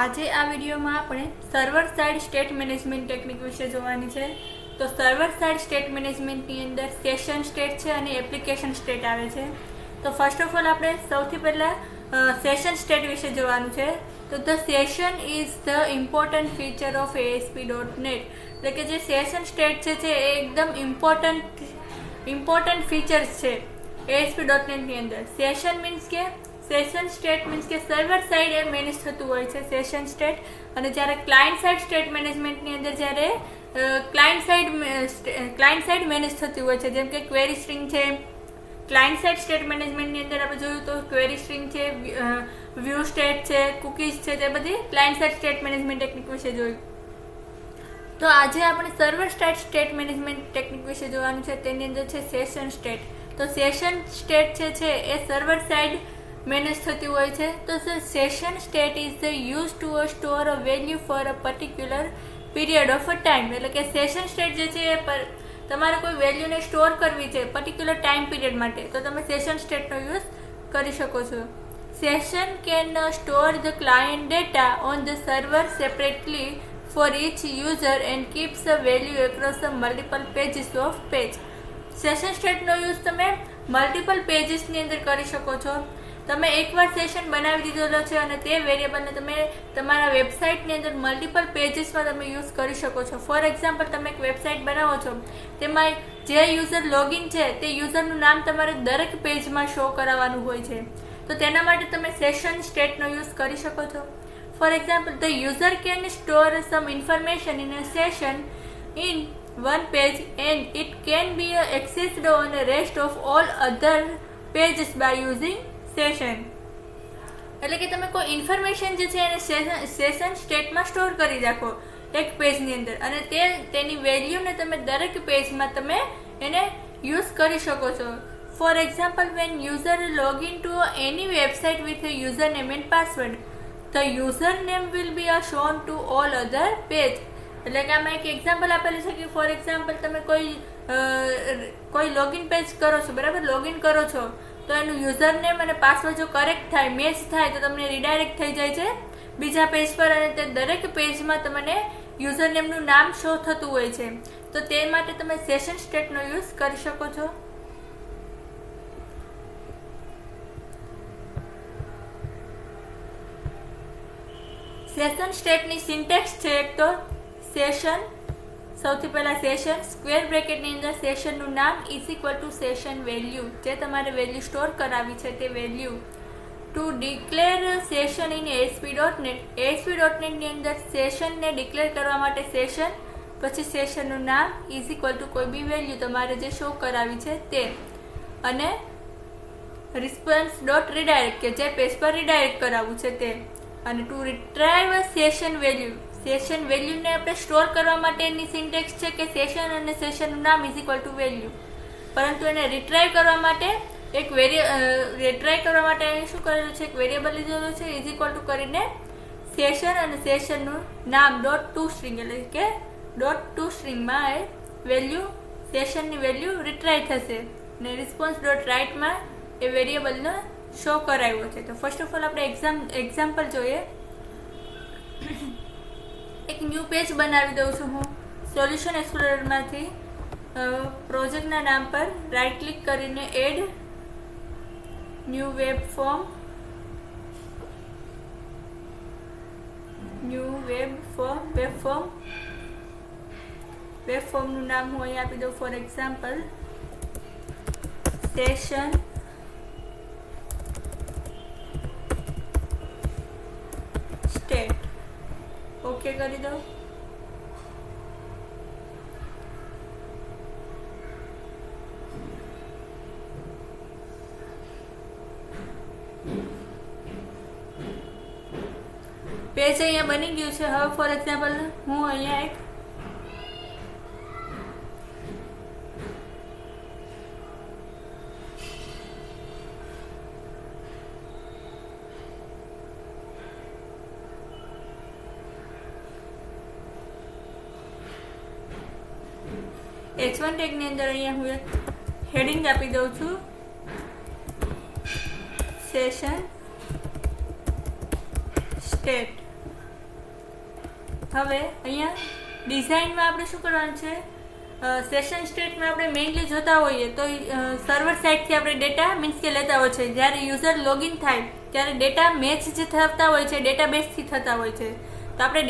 આજે આ વિડીયોમાં આપણે server side state management technique વિશે જોવાની છે। તો સર્વર સાઇડ સ્ટેટ મેનેજમેન્ટની અંદર સેશન સ્ટેટ છે અને એપ્લિકેશન સ્ટેટ આવે છે। તો ફર્સ્ટ ઓફ ઓલ આપણે સૌથી પહેલાં સેશન સ્ટેટ વિશે જોવાનું છે। તો the session is the important feature of ASP.NET, એટલે કે જે સેશન સ્ટેટ છે એ એકદમ ઇમ્પોર્ટન્ટ ફીચર્સ છે ASP.NET ની અંદર। સેશન મીન્સ કે સેશન સ્ટેટ મીન્સ કે સર્વર સાઇડ એ મેનેજ થતું હોય છે સેશન સ્ટેટ, અને જ્યારે ક્લાયન્ટ સાઇડ સ્ટેટ મેનેજમેન્ટની અંદર જ્યારે ક્લાયન્ટ સાઇડ મેનેજ થતી હોય છે, જેમ કે ક્વેરી સ્ટ્રિંગ છે। ક્લાયન્ટ સાઇડ સ્ટેટ મેનેજમેન્ટની અંદર આપણે જોયું તો ક્વેરી સ્ટ્રિંગ છે, વ્યૂ સ્ટેટ છે, કુકીઝ છે, તે બધી client side state management technique વિશે જોયું। તો આજે આપણે server side state management technique વિશે જોવાનું છે, તેની અંદર છે સેશન સ્ટેટ। તો સેશન સ્ટેટ છે એ સર્વર સાઇડ મેનેજ થતી હોય છે। તો session state is the use to store a value for a particular period of a time, એટલે કે સેશન સ્ટેટ જે છે એ તમારે કોઈ વેલ્યુને સ્ટોર કરવી છે પર્ટિક્યુલર ટાઈમ પીરિયડ માટે, તો તમે સેશન સ્ટેટનો યુઝ કરી શકો છો। Session can store the client data on the server separately for each user and keeps the value across the multiple pages of page। Session સ્ટેટનો યુઝ તમે મલ્ટિપલ પેજીસની અંદર કરી શકો છો। તમે એકવાર સેશન બનાવી દીધેલો છે અને તે વેરિયેબલને તમે તમારા વેબસાઇટની અંદર મલ્ટિપલ પેજીસમાં તમે યુઝ કરી શકો છો। ફોર એક્ઝામ્પલ, તમે એક વેબસાઇટ બનાવો છો, તેમાં જે યુઝર લોગિન છે તે યુઝરનું નામ તમારે દરેક પેજમાં શો કરાવવાનું હોય છે, તો તેના માટે તમે સેશન સ્ટેટનો યુઝ કરી શકો છો। For example, the user can store some information in a session in one page and it can be accessed on the rest of all other pages by using session. એટલે કે તમે કોઈ information જે છે એને સેશન સ્ટેટમાં store કરી રાખો એક પેજની અંદર, અને તેની વેલ્યુને તમે દરેક પેજમાં તમે એને યુઝ કરી શકો છો। For example, when user log in to any website with user name and password, the user name will be shown to all other page. એટલે કે આમાં એક એક્ઝામ્પલ આપેલું છે કે ફોર એક્ઝામ્પલ તમે કોઈ લોગિન પેજ કરો છો, બરાબર, લોગિન કરો છો, તો એનું યુઝર નેમ અને પાસવર્ડ જો કરેક્ટ થાય, મેચ થાય, તો તમને રિડાયરેક્ટ થઈ જાય છે બીજા પેજ પર, અને તે દરેક પેજમાં તમને યુઝર નેમનું નામ શો થતું હોય છે, તો તે માટે તમે સેશન સ્ટેટનો યુઝ કરી શકો છો। સેશન સ્ટેટની સિન્ટેક્સ છે એક તો સેશન, સૌથી પહેલા સેશન સ્ક્વેર બ્રેકેટની અંદર સેશનનું નામ is equal to session value, જે તમારે વેલ્યુ સ્ટોર કરાવી છે તે value. To declare session in ASP.NET, ASP.NET ની અંદર સેશનને ડિક્લેર કરવા માટે સેશન, પછી સેશનનું નામ ઇઝ ઇક્વલ ટુ કોઈ બી વેલ્યુ તમારે જે શો કરાવી છે તે, અને રિસ્પોન્સ ડોટ રીડાયરેક્ટ કે જે પેજ પર રીડાયરેક્ટ કરાવવું છે તે, અને ટુ રિટ્રાઈવ સેશન વેલ્યુ, સેશન વેલ્યુને આપણે સ્ટોર કરવા માટેની સિન્ટેક્સ છે કે સેશન અને સેશનનું નામ ઇઝ ઇક્વલ ટુ વેલ્યુ, પરંતુ એને રિટ્રાઈવ કરવા માટે અહીં શું કરેલું છે, એક વેરિયેબલ લીધેલું છે ઇઝ ઇક્વલ ટુ કરીને સેશન અને સેશનનું નામ ડોટ ટુ સ્ટ્રિંગ, એટલે કે ડોટ ટુ સ્ટ્રિંગમાં એ વેલ્યુ સેશનની વેલ્યુ રિટ્રાઈવ થશે, અને રિસ્પોન્સ ડોટ રાઇટમાં એ વેરિયેબલને શો કરાવ્યો છે। તો ફર્સ્ટ ઓફ ઓલ આપણે એક્ઝામ્પલ જોઈએ। એક ન્યૂ પેજ બનાવી દઉં છું હું સોલ્યુશન એક્સપ્લોરરમાંથી, પ્રોજેક્ટના નામ પર રાઇટ ક્લિક કરીને એડ ન્યૂ વેબ ફોર્મનું નામ હું અહીં આપી દઉં, for example session state, okay કરી દો। પેજ અહીંયા બની ગયું છે। હવે ફોર એક્ઝામ્પલ હું અહીંયા એક H1 ટેગની અંદર અહીંયા હું હેડિંગ આપી દઉં છું સેશન સ્ટેટ, હવે અહીંયા ડિઝાઇનમાં આપણે શું કરવાનું છે, સેશન સ્ટેટમાં આપણે મેઇનલી જોતા હોઈએ તો સર્વર સાઇડથી આપણે ડેટા મીન્સ કે લેતા હોય છે. જ્યારે યુઝર લોગિન થાય ત્યારે ડેટા મેચ જે થતા હોય છે ડેટાબેઝથી થતા હોય છે. તો આપણે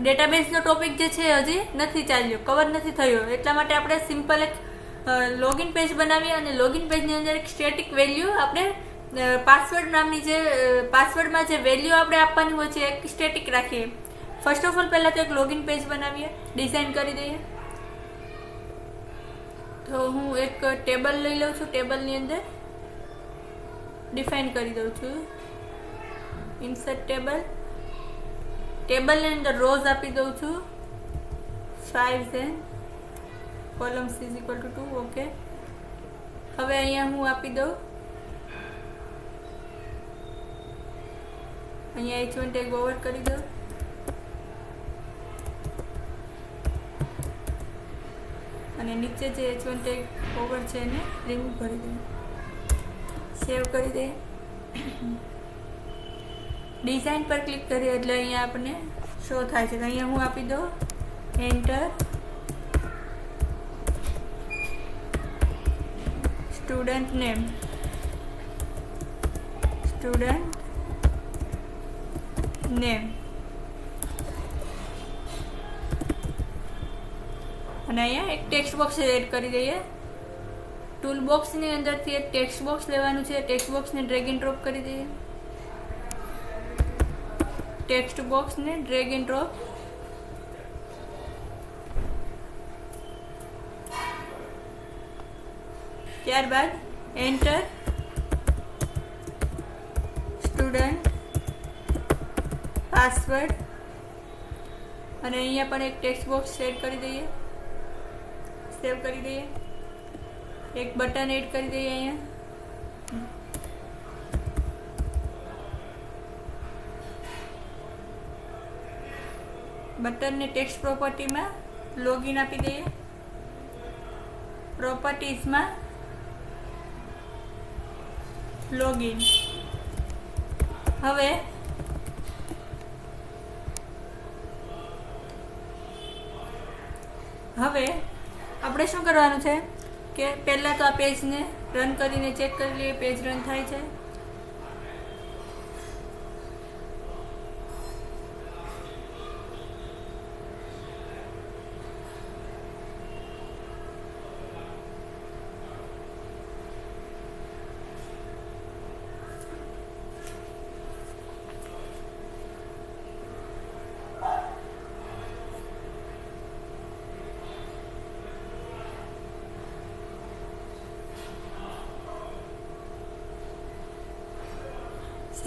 ડેટાબેઝનો ટોપિક જે છે હજી નથી ચાલ્યો, કવર નથી થયો. એટલા માટે આપણે સિમ્પલ એક લોગિન પેજ બનાવીએ અને લોગિન પેજની અંદર એક સ્ટેટિક વેલ્યુ આપણે પાસવર્ડ નામની જે પાસવર્ડમાં જે વેલ્યુ આપણે આપવાની હોય છે એક સ્ટેટિક રાખીએ. ફર્સ્ટ ઓફ ઓલ પહેલાં તો એક લોગિન પેજ બનાવીએ, ડિઝાઇન કરી દઈએ. તો હું એક ટેબલ લઈ લઉં છું, ટેબલની અંદર ડિફાઇન કરી દઉં છું ઇન્સર્ટ ટેબલ. ટેબલની અંદર રોઝ આપી દઉં છું 5 and columns is equal to 2. Okay, હવે અહીંયા હું આપી દઉં અહીંયા H1 ટેગ ઓવર કરી દઉં અને નીચે જે H1 ટેગ ઓવર છે એને રિમૂવ કરી દઈએ, સેવ કરી દઈએ. ડિઝાઇન પર ક્લિક કરીએ એટલે અહીંયા આપણને શો થાય છે. અહીંયા હું આપી દઉં એન્ટર સ્ટુડન્ટ નેમ, અને અહીંયા એક ટેક્સ્ટ બોક્સ એડ કરી દઈએ. ટૂલ બોક્સની અંદરથી એક ટેક્સ્ટ બોક્સ લેવાનું છે, ટેક્સ્ટ બોક્સને ડ્રેગ એન્ડ ડ્રોપ કરી દઈએ. ટેક્સ્ટ બોક્સને ડ્રેગ એન્ડ ડ્રોપ. ત્યારબાદ એન્ટર સ્ટુડન્ટ પાસવર્ડ અને અહીંયા પણ એક ટેક્સ્ટ બોક્સ એડ કરી દઈએ, સેવ કરી દઈએ. એક બટન એડ કરી દઈએ અહીંયા. બટનને ટેક્સ્ટ પ્રોપર્ટીમાં લોગિન આપી દઈએ. પ્રોપર્ટીઝમાં લોગિન. હવે આપણે શું કરવાનું છે કે પહેલાં તો આ પેજને રન કરીને ચેક કરી લઈએ પેજ રન થાય છે.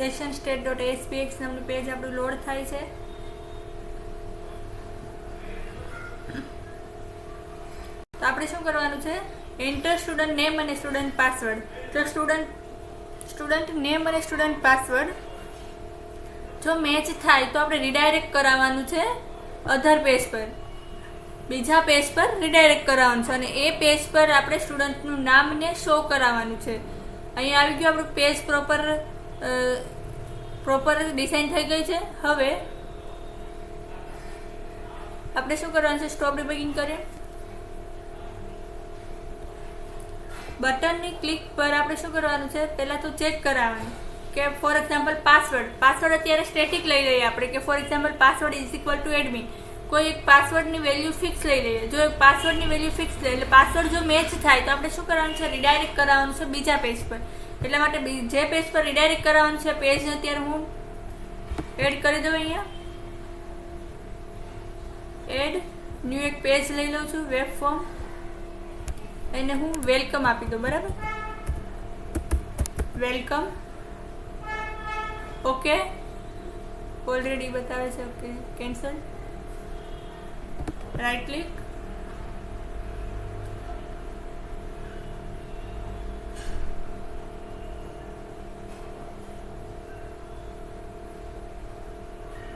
session-state.aspx નામનું પેજ આપણું લોડ થાય છે. તો આપણે શું કરવાનું છે, એન્ટર સ્ટુડન્ટ નેમ અને સ્ટુડન્ટ પાસવર્ડ. તો સ્ટુડન્ટ નેમ અને સ્ટુડન્ટ પાસવર્ડ જો મેચ થાય તો આપણે રીડાયરેક્ટ કરાવવાનું છે અધર પેજ પર, બીજા પેજ પર રીડાયરેક્ટ કરાવવાનું છે અને એ પેજ પર આપણે સ્ટુડન્ટનું નામને શો કરાવવાનું છે. અહીંયા આવી ગયું આપણું પેજ પ્રોપર ડિઝાઇન થઈ ગઈ છે. હવે આપણે શું કરવાનું છે, સ્ટોપ ડિબગિંગ કરીએ. બટનની ક્લિક પર આપણે શું કરવાનું છે, પહેલાં તો ચેક કરાવવાનું કે ફોર એક્ઝામ્પલ પાસવર્ડ અત્યારે સ્ટેટિક લઈ લઈએ આપણે કે for example password is equal two admin. કોઈ એક પાસવર્ડની વેલ્યુ ફિક્સ લઈ લઈએ. જો એક પાસવર્ડની વેલ્યુ ફિક્સ લઈએ એટલે પાસવર્ડ જો મેચ થાય તો આપણે શું કરવાનું છે, રીડાયરેક્ટ કરાવવાનું છે બીજા પેજ પર. એટલા માટે જે પેજ પર રીડાયરેક્ટ કરાવવાનું છે પેજને અત્યારે હું એડ કરી દઉં. અહીંયા એડ ન્યૂ એક પેજ લઈ લઉં છું, વેબ ફોર્મ, એને હું વેલકમ આપી દઉં. બરાબર, વેલકમ. ઓકે, ઓલરેડી બતાવે છે. Okay, cancel. Right click,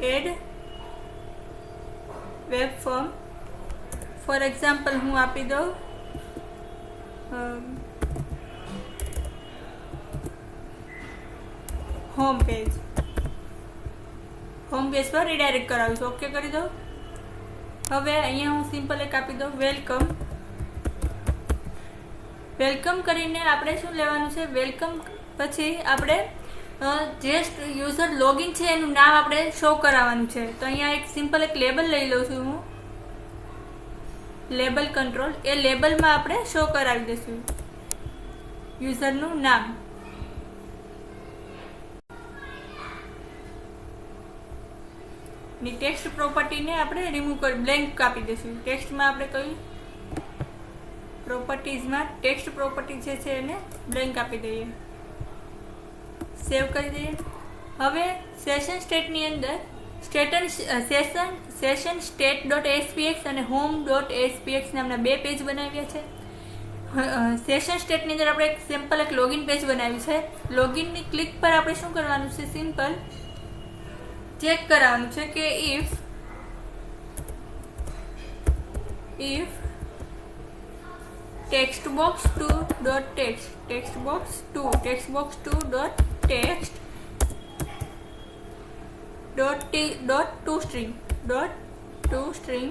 add web form. For example હું આપી દઉં હોમ હોમ પેજ પર રીડાયરેક્ટ કરાવું છું. ઓકે કરી દઉં. હવે અહીંયા હું સિમ્પલ એક આપી દઉં વેલકમ. વેલકમ કરીને આપણે શું લેવાનું છે, વેલકમ પછી આપણે જે યુઝર લોગિન છે એનું નામ આપણે શો કરાવવાનું છે. તો અહીંયા એક સિમ્પલ એક લેબલ લઈ લઉં છું હું, લેબલ કંટ્રોલ. એ લેબલમાં આપણે શો કરાવી દઈશું યુઝરનું નામ. ની ટેક્સ્ટ પ્રોપર્ટીને આપણે રિમૂવ કરી બ્લેન્ક આપી દઈશું. ટેક્સ્ટમાં આપણે કઈ પ્રોપર્ટીઝમાં ટેક્સ્ટ પ્રોપર્ટી જે છે એને બ્લેન્ક આપી દઈએ. સેવ કરી દઈએ. હવે સેશન સ્ટેટની અંદર સેશન state.aspx અને home.aspx નામના બે પેજ બનાવ્યા છે. સેશન સ્ટેટની અંદર આપણે એક સિમ્પલ એક લોગિન પેજ બનાવ્યું છે. લોગિનની ક્લિક પર આપણે શું કરવાનું છે, સિમ્પલ ચેક કરાવવાનું છે કે if textbox2.toString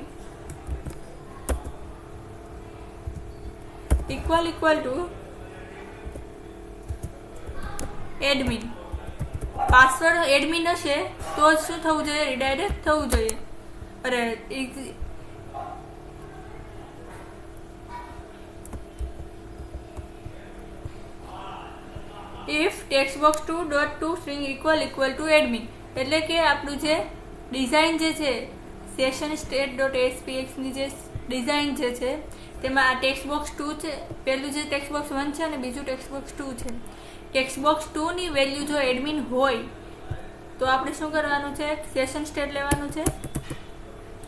equal to admin. Password admin હશે તો જ શું થવું જોઈએ, રીડાયરેક્ટ થવું જોઈએ. અરે if textbox2.toString equal to admin, એટલે કે આપણું જે ડિઝાઇન જે છે સેશન state.aspx ની જે ડિઝાઇન જે છે તેમાં આ ટેક્સ્ટબોક્સ 2 છે. પહેલું જે ટેક્સ્ટબોક્સ 1 છે અને બીજું ટેક્સ્ટબોક્સ 2 છે. ટેક્સ્ટબોક્સ 2 ની વેલ્યુ જો એડમિન હોય તો આપણે શું કરવાનું છે, સેશન સ્ટેટ લેવાનું છે.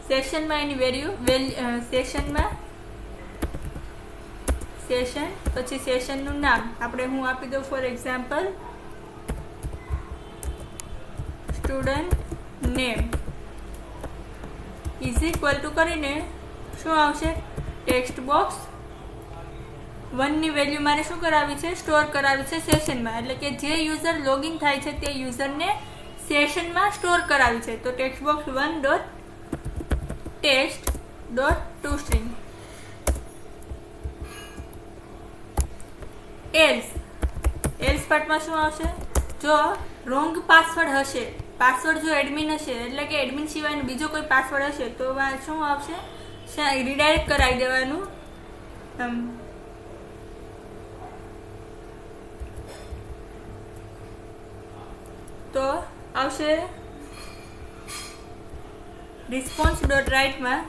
સેશનમાં એની વેલ્યુ સેશનમાં સેશન પછી સેશનનું નામ આપણે હું આપી દઉં for example student name is equal to કરીને શું આવશે, ટેક્સ્ટબોક્સ 1 ની વેલ્યુ મારે શું કરાવી છે, સ્ટોર કરાવી છે સેશનમાં. એટલે કે જે યુઝર લોગિન થાય છે તે યુઝરને સેશનમાં સ્ટોર કરાવી છે. તો ટેક્સ્ટબોક્સ 1.text.toString. એલ્સ પાર્ટમાં શું આવશે, જો રોંગ પાસવર્ડ હશે, પાસવર્ડ જો એડમિન હશે એટલે કે એડમિન સિવાયનો બીજો કોઈ પાસવર્ડ હશે તો શું આવશે, રીડાયરેક્ટ કરાવી દેવાનું. તો આવશે response.write માં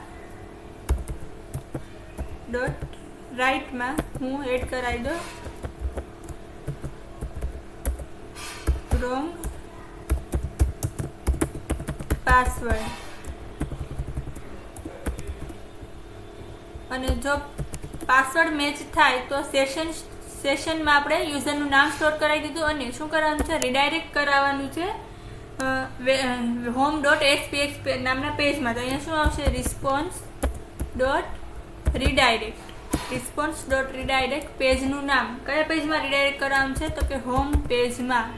હું એડ કરાવી દઉં wrong પાસવર્ડ. અને જો પાસવર્ડ મેચ થાય તો સેશનમાં આપણે યુઝરનું નામ સ્ટોર કરાવી દીધું અને શું કરવાનું છે, રીડાયરેક્ટ કરાવવાનું છે home.aspx નામના પેજમાં. તો અહીંયા શું આવશે, response.redirect પેજનું નામ કયા પેજમાં રીડાયરેક્ટ કરવાનું છે, તો કે હોમ પેજમાં.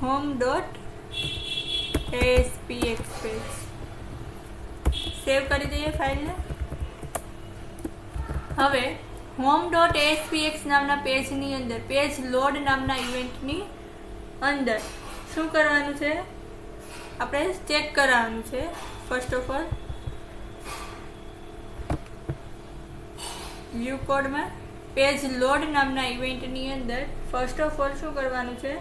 home.aspx page. સેવ કરી દઈએ ફાઇલને. હવે home.aspx નામના પેજની અંદર પેજ લોડ નામના ઇવેન્ટની અંદર શું કરવાનું છે, આપણે ચેક કરાવવાનું છે. ફર્સ્ટ ઓફ ઓલ વ્યૂ કોડમાં પેજ લોડ નામના ઇવેન્ટની અંદર ફર્સ્ટ ઓફ ઓલ શું કરવાનું છે,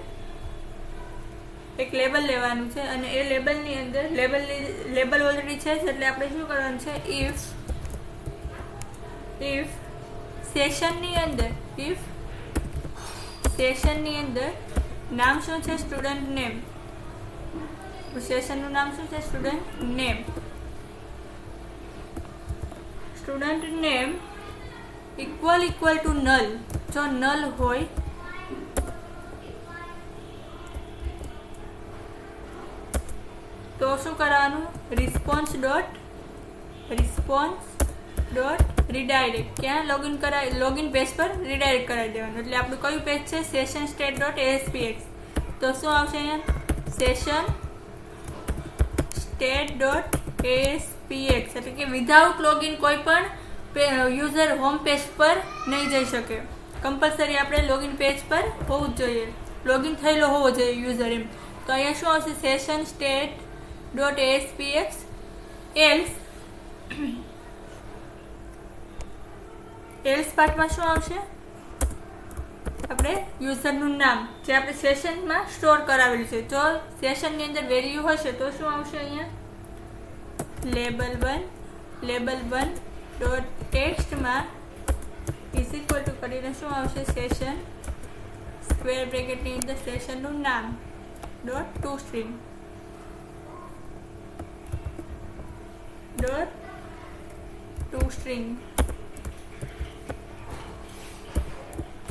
એક લેબલ લેવાનું છે અને એ લેબલની અંદર લેબલ ઓલરેડી છે એટલે આપણે શું કરવાનું છે, if સેશનની અંદર નામ શું છે, સ્ટુડન્ટ નેમ. સેશનનું નામ શું છે, student name. Student name equal to null. જો નલ હોય તો શું કરવાનું, response રીડાયરેક્ટ ક્યાં લોગિન પેજ પર રીડાયરેક્ટ કરાવી દેવાનું. એટલે આપણું કયું પેજ છે? Session state dot ASPX. તો શું આવશે અહીંયા? Session state dot ASPX. એટલે કે વિધાઉટ લોગિન કોઈ પણ યુઝર હોમ પેજ પર નહીં જઈ શકે. કમ્પલસરી આપણે લોગિન પેજ પર હોવું જ જોઈએ, લોગિન થયેલો હોવો જોઈએ યુઝર એમ. તો અહીંયા શું આવશે? Session state dot ASPX else પાર્ટમાં શું આવશે? આપણે યુઝરનું નામ જે આપણે સેશનમાં સ્ટોર કરાવેલું છે. જો સેશનની અંદર વેલ્યુ હશે તો શું આવશે? અહીંયા લેબલ 1 ડોટ ટેક્સ્ટમાં ઇઝ ઇક્વલ ટુ કરીને શું આવશે? સેશન સ્ક્વેર બ્રેકેટની અંદર સેશનનું નામ ડોટ ટુ સ્ટ્રીંગ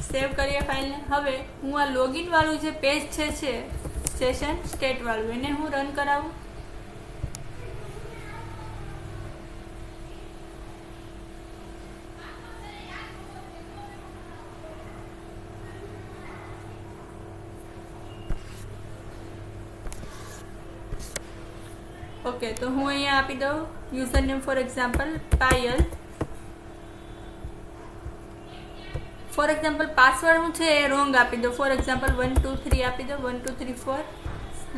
સેવ કરીએ ફાઇલને. હવે હું આ લોગિન વાળું જે પેજ છે સેશન સ્ટેટ વાળું, એને હું રન કરાવું. ઓકે, તો હું અહીંયા આપી દઉં user name for example Payal. For example password હું છે એ રોંગ આપી દઉં. ફોર એક્ઝામ્પલ 1 2 3 આપી દઉં. 1 2 3 4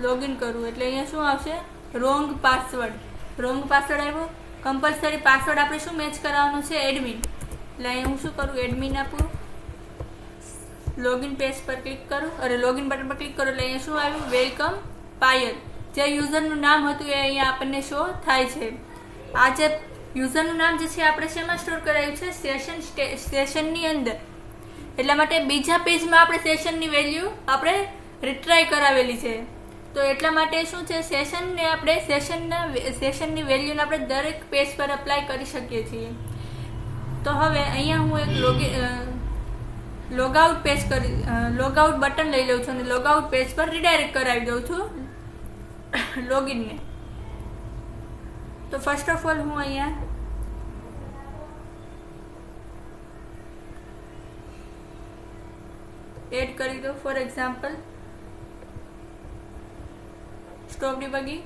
લોગિન કરું એટલે અહીંયા શું આવશે? રોંગ પાસવર્ડ આવ્યો. કમ્પલસરી પાસવર્ડ આપણે શું મેચ કરાવવાનું છે? એડમિન. એટલે અહીંયા હું શું કરું? એડમિન આપું. લોગિન પેજ પર ક્લિક કરું, લોગિન બટન પર ક્લિક કરું એટલે અહીંયા શું આવ્યું? વેલકમ પાયલ. જે યુઝરનું નામ હતું એ અહીંયા આપણને શો થાય છે. આ જે યુઝરનું નામ જે છે આપણે શેમાં સ્ટોર કરાયું છે? સેશનની અંદર. એટલા માટે બીજા પેજમાં આપણે સેશનની વેલ્યુ આપણે રિટ્રાય કરાવેલી છે. તો એટલા માટે શું છે? સેશનની વેલ્યુને આપણે દરેક પેજ પર અપ્લાય કરી શકીએ છીએ. તો હવે અહીંયા હું એક લોગઆઉટ બટન લઈ લઉં છું અને લોગઆઉટ પેજ પર રીડાયરેક્ટ કરાવી દઉં છું લોગિનને. તો ફર્સ્ટ ઓફ ઓલ હું અહીંયા એડ કરી દઉં. For example stop debugging.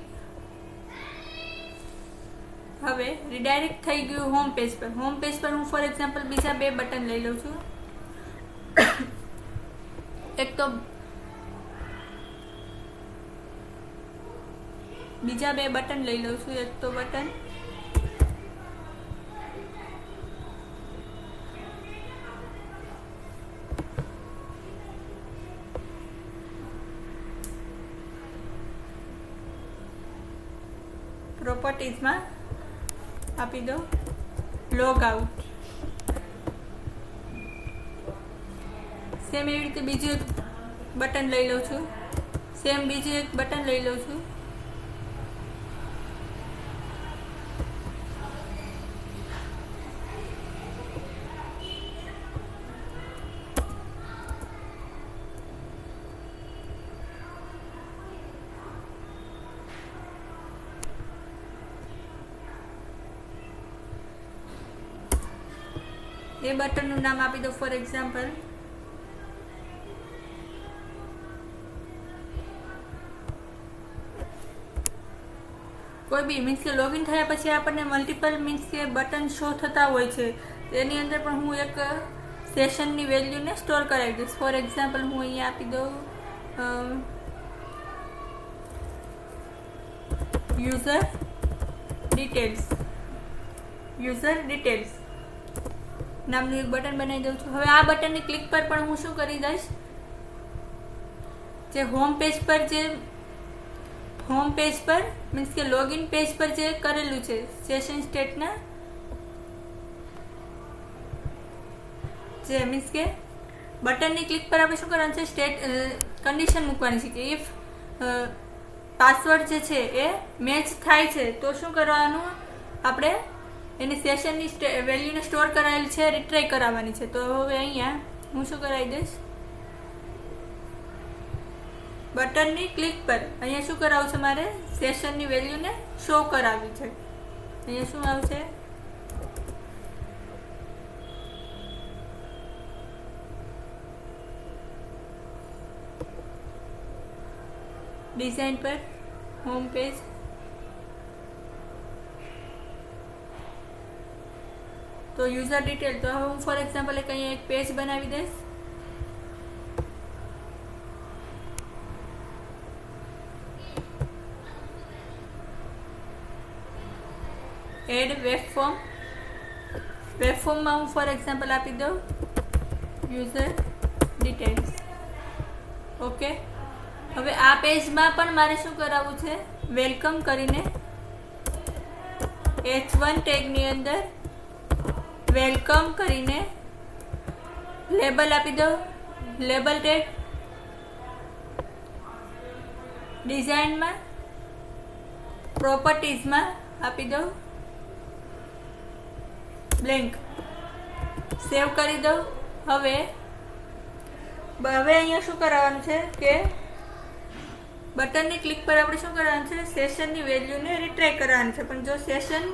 હવે રીડાયરેક્ટ થઈ ગયું હોમ પેજ પર. હોમ પેજ પર હું ફોર એક્ઝામ્પલ બીજા 2 બટન લઈ લઉં છું. બીજા 2 બટન લઈ લઉં છું. એક તો બટન પ્રોપર્ટીઝમાં આપી દો લોગ આઉટ. સેમ એવી રીતે બીજું એક બટન લઈ લઉં છું. એ બટનનું નામ આપી દો ફોર એક્ઝામ્પલ કોઈ બી મીન્સ કે લોગિન થયા પછી આપણને મલ્ટિપલ મીન્સ કે બટન શો થતા હોય છે. તેની અંદર પણ હું એક સેશનની વેલ્યુને સ્ટોર કરાવી દઈશ. ફોર એક્ઝામ્પલ હું અહીંયા આપી દઉં યુઝર ડિટેલ્સ નામનું એક બટન બનાવી દઉં છું. હવે આ બટનની ક્લિક પર પણ હું શું કરી દઈશ? જે હોમ પેજ પર મીન્સ કે લોગિન પેજ પર જે કરેલું છે સેશન સ્ટેટના જે મીન્સ કે બટનની ક્લિક પર આપણે શું કરવાનું છે? સ્ટેટ કન્ડિશન મૂકવાની છે કે ઇફ પાસવર્ડ જે છે એ મેચ થાય છે તો શું કરવાનું? આપણે એની સેશનની વેલ્યુને સ્ટોર કરાયેલી છે રિટ્રાય કરાવવાની છે. તો હવે અહીંયા હું શું કરાવી દઈશ? બટનની ક્લિક પર અહીંયા શું કરાવવું છે? મારે સેશનની વેલ્યુને શો કરાવવી છે. અહીંયા શું આવશે? ડિઝાઇન પર હોમ પેજ, તો યુઝર ડિટેલ, તો હવે હું ફોર એક્ઝામ્પલ અહીંયા એક પેજ બનાવી દઈશ. એડ વેબ ફોર્મ, વેબ ફોર્મમાં હું ફોર એક્ઝામ્પલ આપી દઉં યુઝર ડિટેલ્સ. ઓકે, હવે આ પેજમાં પણ મારે શું કરાવવું છે, વેલકમ કરીને H1 ટેગની અંદર વેલકમ કરીને લેબલ આપી દો, લેબલ ટેગ. ડિઝાઇનમાં પ્રોપર્ટીઝમાં આપી દો બ્લેન્ક, સેવ કરી દો. હવે અહીંયા શું કરાવવાનું છે કે બટનની ક્લિક પર આપણે શું કરવાનું છે, સેશનની વેલ્યુને રિટ્રેક કરવાની છે. પણ જો session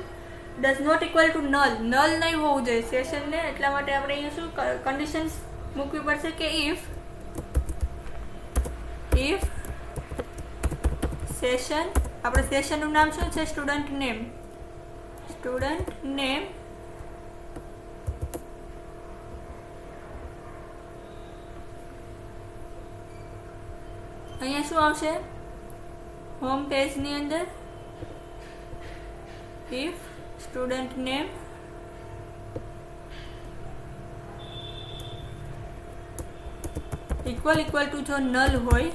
does not equal to null, null નહીં હોવું જોઈએ સેશનને, એટલા માટે આપણે અહીંયા શું કન્ડિશન્સ મૂકવી પડશે કે ઇફ સેશન, આપણે સેશનનું નામ શું છે, સ્ટુડન્ટ નેમ, અહીંયા શું આવશે હોમ પેજની અંદર, if student name equal to જો નલ હોય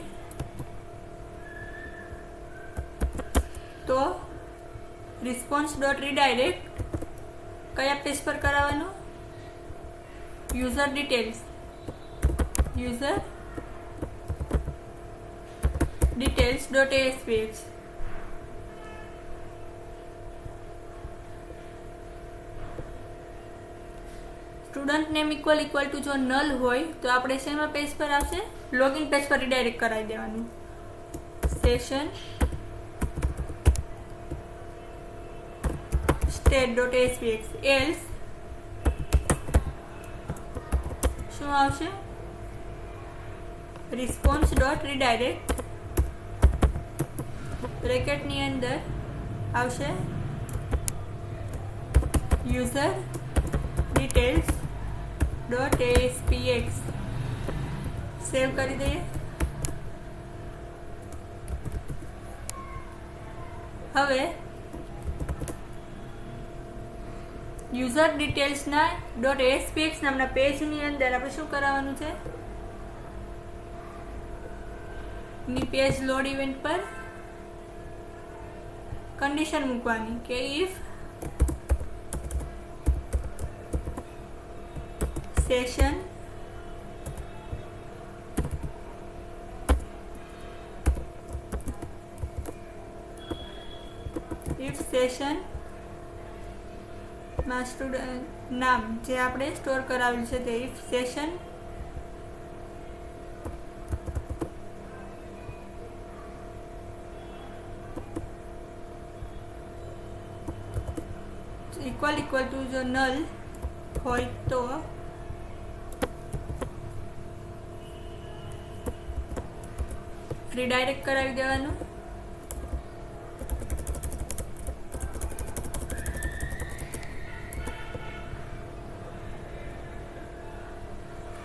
તો રિસ્પોન્સ ડોટ રીડાયરેક્ટ કયા પેજ પર કરાવવાનું, user details, details.aspx. Student name equal to જો નલ હોય તો આપણે શેમાં પેજ પર આવશે, લોગિન પેજ પર રીડાયરેક્ટ કરાવી દેવાનું. સેશન state.aspx, એલ્સ શું આવશે, રિસ્પોન્સ ડોટ રીડાયરેક્ટ બ્રેકેટની અંદર આવશે યુઝર ડિટેલ્સ ડોટ aspx. સેવ કરી દઈએ. હવે યુઝર ડિટેલ્સના ડોટ aspx નામના પેજની અંદર આપણે શું કરાવવાનું છે, ની પેજ લોડ ઇવેન્ટ પર કન્ડિશન મૂકવાની કે ઇફ સેશન માં સ્ટુડન્ટ નામ જે આપણે સ્ટોર કરાવેલું છે તે ઇફ સેશન ઇક્વલ ટુ જો નલ હોય તો રીડાયરેક્ટ કરાવી દેવાનું.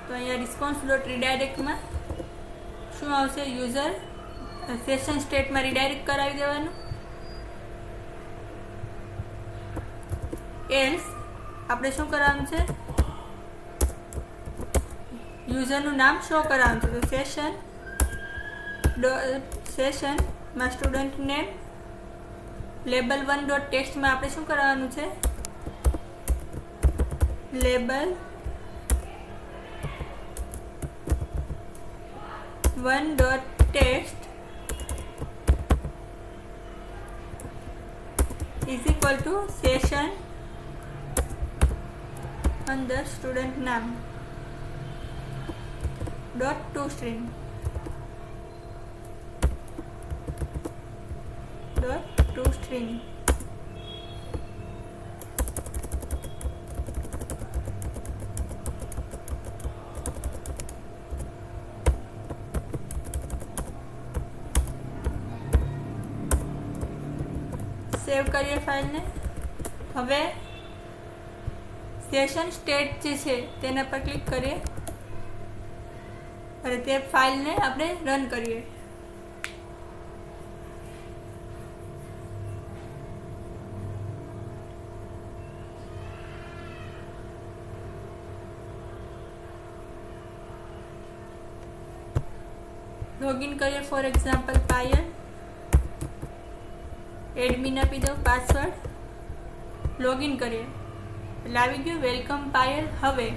તો અહીંયા રિસ્પોન્સ ડોટ રીડાયરેક્ટમાં શું આવશે, યુઝર સેશન સ્ટેટમાં રીડાયરેક્ટ કરાવી દેવાનું. એલ્સ આપણે શું કરવાનું છે, યુઝરનું નામ શો કરવાનું છે. તો સેશનમાં સ્ટુડન્ટ નેમ લેબલ 1 ડોટ ટેક્સ્ટમાં આપણે શું કરવાનું છે, label 1 dot text is equal to session અંદર સ્ટુડન્ટ નામ ડોટ ટુ સ્ટ્રિંગ સેવ કરીએ ફાઇલને. હવે સેશન સ્ટેટ જે છે તેના પર ક્લિક કરીએ અને તે ફાઇલને આપણે રન કરીએ. લોગિન કરીએ ફોર એક્ઝામ્પલ પાયલ. એડમિન આપી દઉં પાસવર્ડ. લોગિન કરીએ એટલે આવી ગયું વેલકમ પાયલ. હવે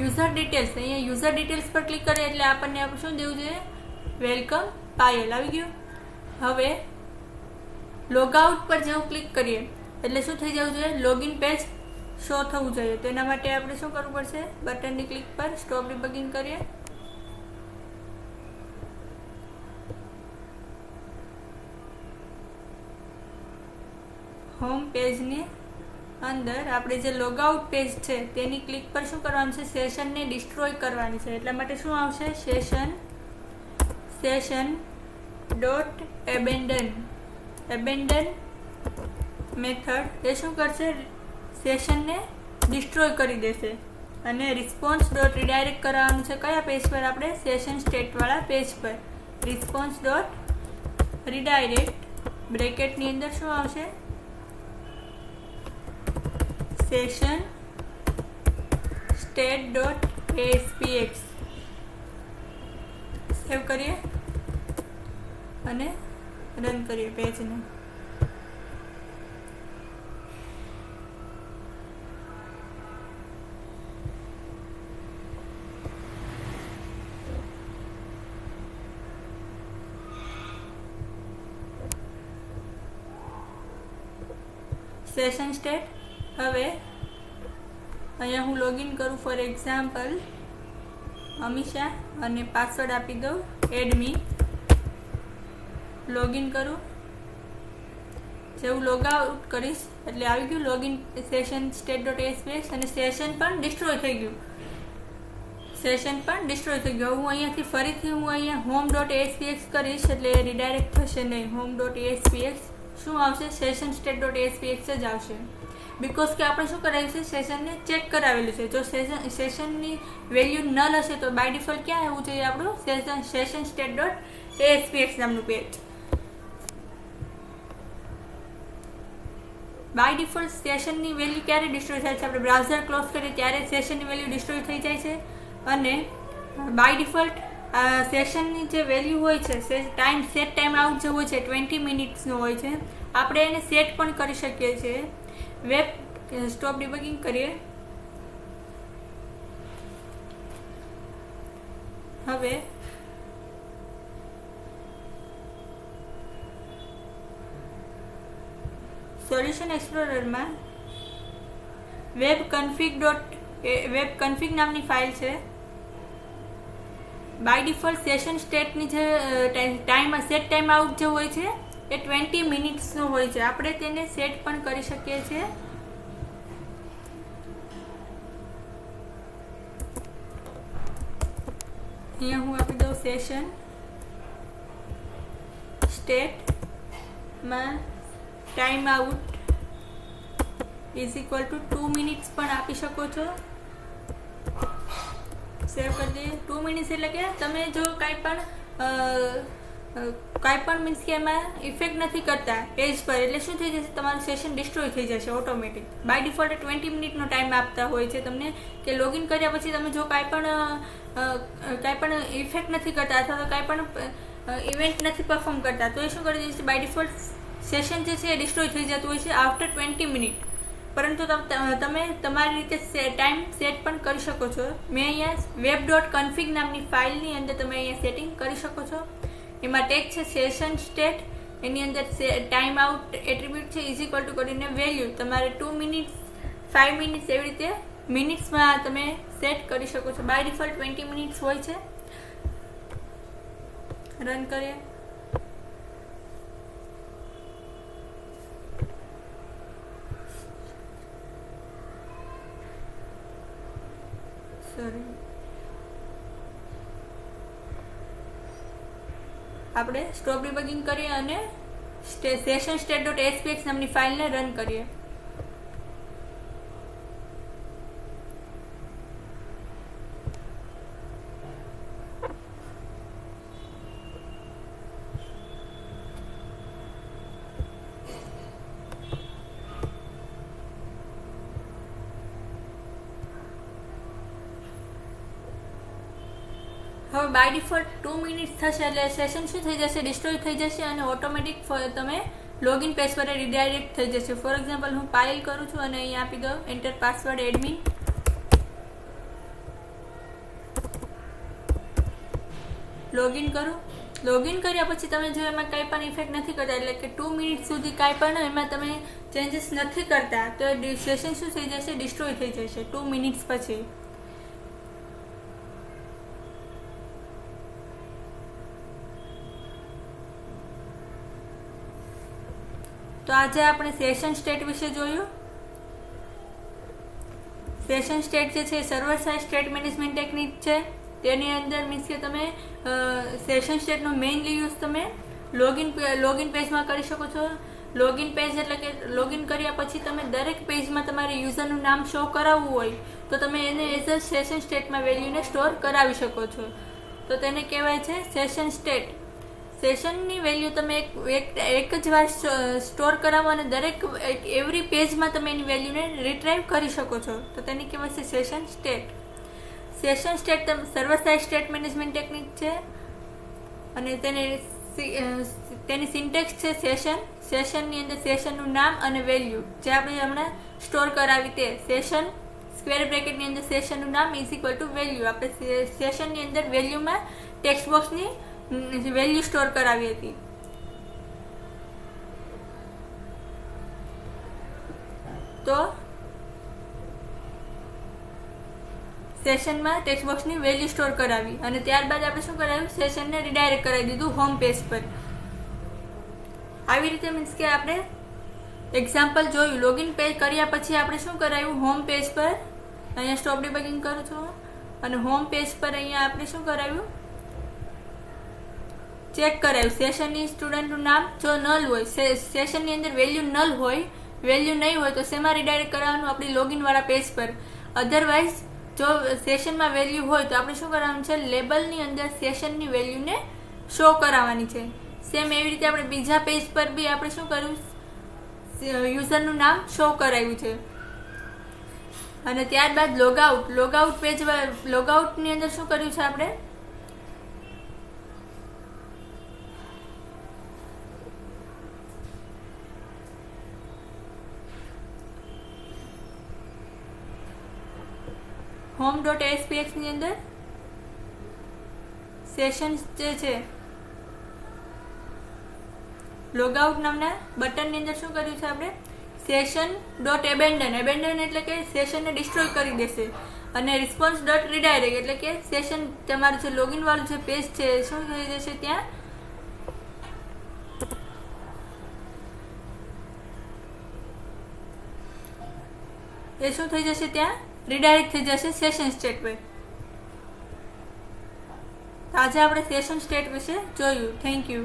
યુઝર ડિટેલ્સ, અહીંયા યુઝર ડિટેલ્સ પર ક્લિક કરીએ એટલે આપણને શું દેવું જોઈએ? વેલકમ પાયલ આવી ગયું. હવે લોગઆઉટ પર જેવું ક્લિક કરીએ એટલે શું થઈ જવું જોઈએ? લોગિન પેજ શો થવું જોઈએ. તો એના માટે આપણે શું કરવું પડશે? બટનની ક્લિક પર સ્ટોપ ડિબગિંગ કરીએ. હોમ પેજની અંદર આપણે જે લોગઆઉટ પેજ છે તેની ક્લિક પર શું કરવાનું છે? સેશનને ડિસ્ટ્રોય કરવાની છે. એટલા માટે શું આવશે? સેશન ડોટ એબેન્ડન મેથડ એ શું કરશે? સેશનને ડિસ્ટ્રોય કરી દેશે. અને રિસ્પોન્સ ડોટ રીડાયરેક્ટ કરવાનું છે કયા પેજ પર? આપણે સેશન સ્ટેટવાળા પેજ પર. રિસ્પોન્સ ડોટ રીડાયરેક્ટ બ્રેકેટની અંદર શું આવશે? Session state dot ASPX. સેવ કરીએ અને રન કરીએ પેજને. Session state. હવે અહીંયા હું લોગિન કરું ફોર એક્ઝામ્પલ અમીષા અને પાસવર્ડ આપી દઉં એડમી. લોગિન કરું. જેવું લોગ આઉટ કરીશ એટલે આવી ગયું login session state dot ASPX અને સેશન પણ ડિસ્ટ્રોય થઈ ગયું. હું અહીંયાથી ફરીથી હોમ ડોટ ASPX કરીશ એટલે રીડાયરેક્ટ થશે નહીં. હોમ ડોટ ASPX શું આવશે? સેશન સ્ટેટ ડોટ ASPX જ આવશે. બિકોઝ કે આપણે શું કરાવ્યું છે? સેશનને ચેક કરાવેલું છે. જો સેશનની વેલ્યુ નલ હશે તો બાય ડિફોલ્ટ ક્યાં આવવું જોઈએ? આપણું સેશન સ્ટેટ ડોટ ASPX નામનું પેજ. બાય ડિફોલ્ટ સેશનની વેલ્યુ ક્યારે ડિસ્ટ્રોય થાય છે? આપણે બ્રાઉઝર ક્લોઝ કરીએ ત્યારે સેશનની વેલ્યુ ડિસ્ટ્રોય થઈ જાય છે. અને બાય ડિફોલ્ટ સેશનની જે વેલ્યુ હોય છે સેટ ટાઈમ આઉટ જે હોય છે 20 મિનિટ્સનો હોય છે. આપણે એને સેટ પણ કરી શકીએ છીએ. વેબ સ્ટોપ ડિબગિંગ કરીએ. હવે સોલ્યુશન એક્સપ્લોરરમાં વેબ કન્ફિગ નામની ફાઇલ છે. બાય ડિફોલ્ટ સેશન સ્ટેટની જે સેટ ટાઈમ આઉટ જે હોય છે એ 20 મિનિટ્સનો હોય છે. આપણે તેને સેટ પણ કરી શકીએ છીએ. અહીંયા હું આપી દઉં સેશન સ્ટેટમાં time out is equal two 2 minutes પણ આપી શકો છો. સેવ કરી દઈએ. 2 મિનિટ્સ એટલે કે તમે જો કાંઈ પણ મીન્સ કે એમાં ઇફેક્ટ નથી કરતા પેજ પર એટલે શું થઈ જશે? તમારું સેશન ડિસ્ટ્રોય થઈ જશે ઓટોમેટિક. બાય ડિફોલ્ટ 20 મિનિટનો ટાઈમ આપતા હોય છે તમને કે લોગિન કર્યા પછી તમે જો કાંઈ પણ ઇફેક્ટ નથી કરતા અથવા તો કાંઈ પણ ઇવેન્ટ નથી પરફોર્મ કરતા તો એ શું કરી દે છે? બાય ડિફોલ્ટ સેશન જે છે એ ડિસ્ટ્રોય થઈ જતું હોય છે આફ્ટર 20 મિનિટ. પરંતુ તમે તમારી રીતે ટાઈમ સેટ પણ કરી શકો છો. મેં અહીંયા વેબ ડોટ કન્ફિગ નામની ફાઇલની અંદર તમે અહીંયા સેટિંગ કરી શકો છો. એમાં ટેગ છે સેશન સ્ટેટ, એની અંદર ટાઈમ આઉટ એટ્રીબ્યુટ છે ઇઝ ઇક્વલ ટુ કરીને વેલ્યુ તમારે 2 મિનિટ્સ 5 મિનિટ્સ એવી રીતે મિનિટ્સમાં તમે સેટ કરી શકો છો. બાય ડિફોલ્ટ 20 મિનિટ્સ હોય છે. રન કરીએ. આપણે સ્ટોપ ડિબગિંગ કરીએ અને સેશન state.spx નામની ફાઇલને રન કરીએ. હવે બાય ડિફોલ્ટ 2 મિનિટ્સ થશે એટલે સેશન શું થઈ જશે, ડિસ્ટ્રોય થઈ જશે અને ઓટોમેટિક તમે લોગિન પેજ પર રીડાયરેક્ટ થઈ જશે. ફોર એક્ઝામ્પલ હું પાયલ કરું છું અને અહીંયા આપી દઉં એન્ટર પાસવર્ડ એડમિન. લોગિન કરું. લોગિન કર્યા પછી તમે જો એમાં કંઈ પણ ઇફેક્ટ નથી કરતા, એટલે કે 2 મિનિટ સુધી કાંઈ પણ એમાં તમે ચેન્જીસ નથી કરતા, તો સેશન શું થઈ જશે, ડિસ્ટ્રોય થઈ જશે 2 મિનિટ્સ પછી. તો આજે આપણે સેશન સ્ટેટ વિશે જોયું. સેશન સ્ટેટ જે છે server side state management technique છે. તેની અંદર મીન્સ કે તમે સેશન સ્ટેટનો મેઇનલી યુઝ તમે લોગિન પેજમાં કરી શકો છો. લોગિન પેજ એટલે કે લોગિન કર્યા પછી તમે દરેક પેજમાં તમારે યુઝરનું નામ શો કરાવવું હોય તો તમે એને એઝ અ સેશન સ્ટેટમાં વેલ્યુને સ્ટોર કરાવી શકો છો. તો તેને કહેવાય છે સેશન સ્ટેટ. સેશનની વેલ્યુ તમે એક જ વાર સ્ટોર કરાવો અને દરેક એવરી પેજમાં તમે એની વેલ્યુને રિટ્રાઈવ કરી શકો છો, તો તેને કહેવાય છે session state. Session state server side state management technique છે અને તેની સિન્ટેક્સ છે સેશન. સેશનની અંદર સેશનનું નામ અને વેલ્યુ જે આપણે હમણાં સ્ટોર કરાવી તે સેશન સ્ક્વેર બ્રેકેટની અંદર સેશનનું નામ ઇઝ ઇક્વલ ટુ વેલ્યુ. આપણે સેશનની અંદર વેલ્યુમાં ટેક્સ્ટ બોક્સની વેલ્યુ સ્ટોર કરાવી હતી. તો સેશનમાં ટેક્સ્ટ બોક્સની વેલ્યુ સ્ટોર કરાવી અને ત્યારબાદ આપણે શું કરાવ્યું, સેશનને રીડાયરેક્ટ કરાવી દીધું હોમ પેજ પર. આવી રીતે મીન્સ કે આપણે એક્ઝામ્પલ જોયું. લોગિન પેજ કર્યા પછી આપણે શું કરાવ્યું, હોમ પેજ પર અહીંયા સ્ટોપ ડિબગિંગ કરું છું અને હોમ પેજ પર અહીંયા આપણે શું કરાવ્યું, ચેક કરાવ્યું સેશનની સ્ટુડન્ટનું નામ. જો નલ હોય, સેશનની અંદર વેલ્યુ નલ હોય, વેલ્યુ નહીં હોય તો શેમાં રીડાયરેક્ટ કરાવવાનું, આપણી લોગિન વાળા પેજ પર. અધરવાઇઝ જો સેશનમાં વેલ્યુ હોય તો આપણે શું કરવાનું છે, લેબલની અંદર સેશનની વેલ્યુને શો કરાવવાની છે. સેમ એવી રીતે આપણે બીજા પેજ પર બી આપણે શું કર્યું, યુઝરનું નામ શો કરાવ્યું છે. અને ત્યારબાદ લોગઆઉટ પેજ લોગઆઉટની અંદર શું કર્યું છે, આપણે home.spx ની અંદર સેશન જે છે લોગઆઉટ નામના બટનની અંદર શું કર્યું છે, આપણે session.abandon એટલે કે સેશનને ડિસ્ટ્રોય કરી દેશે અને response.redirect એટલે કે સેશન તમારું જે લોગિન વાળું જે પેજ છે શું થઈ જશે, ત્યાં એ શું થઈ જશે, ત્યાં રીડાયરેક્ટ થઈ જશે સેશન સ્ટેટ પર. આજે આપણે સેશન સ્ટેટ વિશે જોયું. Thank you.